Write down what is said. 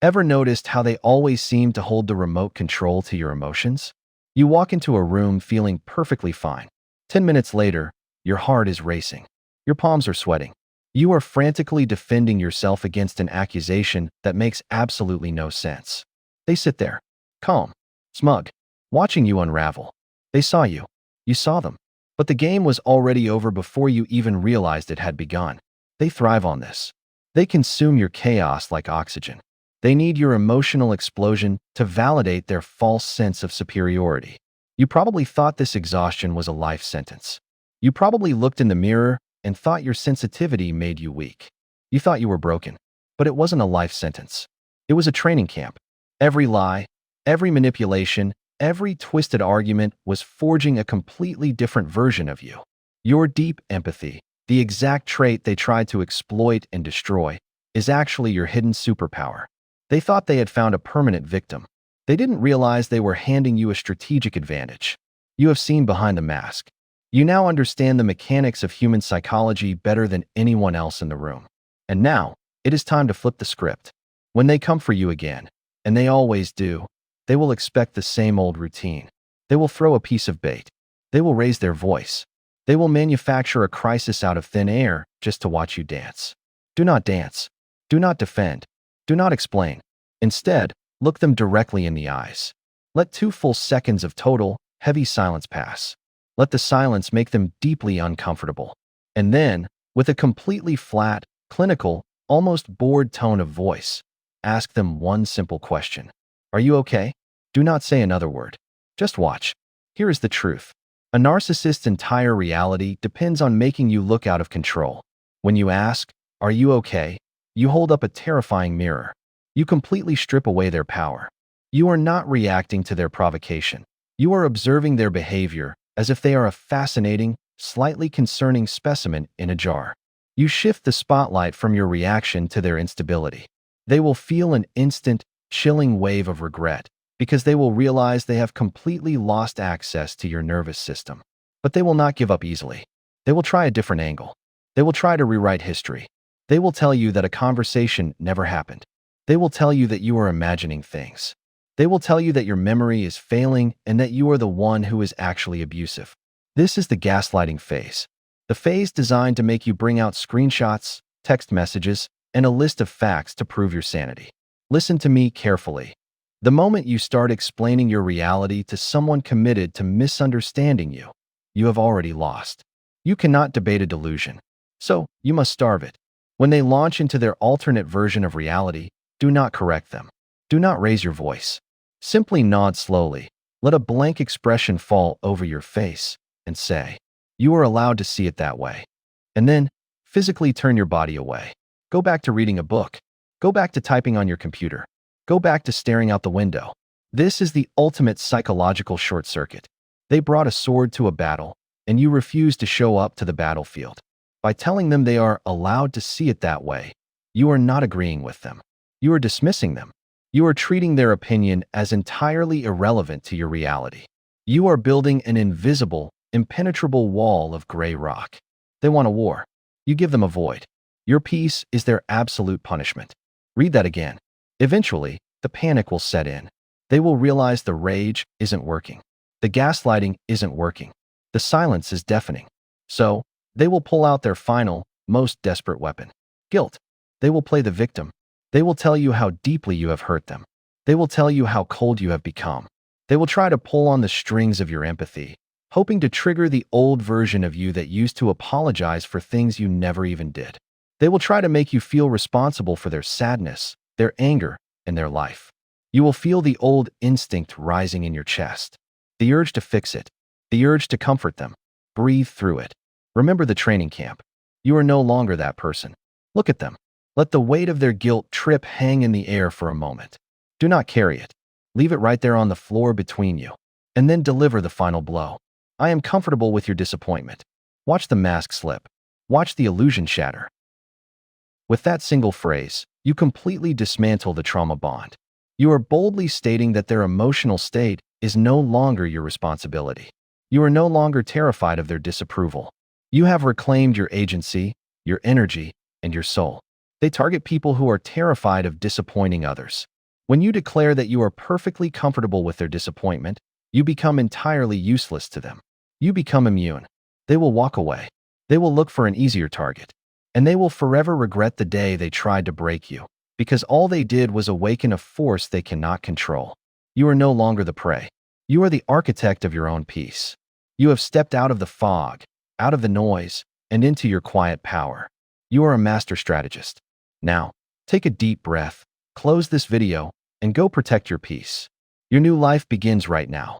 Ever noticed how they always seem to hold the remote control to your emotions? You walk into a room feeling perfectly fine. 10 minutes later, your heart is racing. Your palms are sweating. You are frantically defending yourself against an accusation that makes absolutely no sense. They sit there, calm, smug, watching you unravel. They saw you. You saw them. But the game was already over before you even realized it had begun. They thrive on this. They consume your chaos like oxygen. They need your emotional explosion to validate their false sense of superiority. You probably thought this exhaustion was a life sentence. You probably looked in the mirror and thought your sensitivity made you weak. You thought you were broken, but it wasn't a life sentence. It was a training camp. Every lie, every manipulation, every twisted argument was forging a completely different version of you. Your deep empathy, the exact trait they tried to exploit and destroy, is actually your hidden superpower. They thought they had found a permanent victim. They didn't realize they were handing you a strategic advantage. You have seen behind the mask. You now understand the mechanics of human psychology better than anyone else in the room. And now, it is time to flip the script. When they come for you again, and they always do, they will expect the same old routine. They will throw a piece of bait. They will raise their voice. They will manufacture a crisis out of thin air just to watch you dance. Do not dance. Do not defend. Do not explain. Instead, look them directly in the eyes. Let 2 full seconds of total, heavy silence pass. Let the silence make them deeply uncomfortable. And then, with a completely flat, clinical, almost bored tone of voice, ask them one simple question. Are you okay? Do not say another word. Just watch. Here is the truth. A narcissist's entire reality depends on making you look out of control. When you ask, "Are you okay?" you hold up a terrifying mirror. You completely strip away their power. You are not reacting to their provocation. You are observing their behavior as if they are a fascinating, slightly concerning specimen in a jar. You shift the spotlight from your reaction to their instability. They will feel an instant, chilling wave of regret because they will realize they have completely lost access to your nervous system. But they will not give up easily. They will try a different angle. They will try to rewrite history. They will tell you that a conversation never happened. They will tell you that you are imagining things. They will tell you that your memory is failing and that you are the one who is actually abusive. This is the gaslighting phase. The phase designed to make you bring out screenshots, text messages, and a list of facts to prove your sanity. Listen to me carefully. The moment you start explaining your reality to someone committed to misunderstanding you, you have already lost. You cannot debate a delusion, so you must starve it. When they launch into their alternate version of reality, do not correct them. Do not raise your voice. Simply nod slowly. Let a blank expression fall over your face and say, "You are allowed to see it that way." And then, physically turn your body away. Go back to reading a book. Go back to typing on your computer. Go back to staring out the window. This is the ultimate psychological short circuit. They brought a sword to a battle, and you refuse to show up to the battlefield. By telling them they are allowed to see it that way, you are not agreeing with them. You are dismissing them. You are treating their opinion as entirely irrelevant to your reality. You are building an invisible, impenetrable wall of gray rock. They want a war. You give them a void. Your peace is their absolute punishment. Read that again. Eventually, the panic will set in. They will realize the rage isn't working. The gaslighting isn't working. The silence is deafening. So, they will pull out their final, most desperate weapon: guilt. They will play the victim. They will tell you how deeply you have hurt them. They will tell you how cold you have become. They will try to pull on the strings of your empathy, hoping to trigger the old version of you that used to apologize for things you never even did. They will try to make you feel responsible for their sadness, their anger, and their life. You will feel the old instinct rising in your chest. The urge to fix it. The urge to comfort them. Breathe through it. Remember the training camp. You are no longer that person. Look at them. Let the weight of their guilt trip hang in the air for a moment. Do not carry it. Leave it right there on the floor between you. And then deliver the final blow. I am comfortable with your disappointment. Watch the mask slip. Watch the illusion shatter. With that single phrase, you completely dismantle the trauma bond. You are boldly stating that their emotional state is no longer your responsibility. You are no longer terrified of their disapproval. You have reclaimed your agency, your energy, and your soul. They target people who are terrified of disappointing others. When you declare that you are perfectly comfortable with their disappointment, you become entirely useless to them. You become immune. They will walk away. They will look for an easier target. And they will forever regret the day they tried to break you, because all they did was awaken a force they cannot control. You are no longer the prey. You are the architect of your own peace. You have stepped out of the fog, out of the noise, and into your quiet power. You are a master strategist. Now, take a deep breath, close this video, and go protect your peace. Your new life begins right now.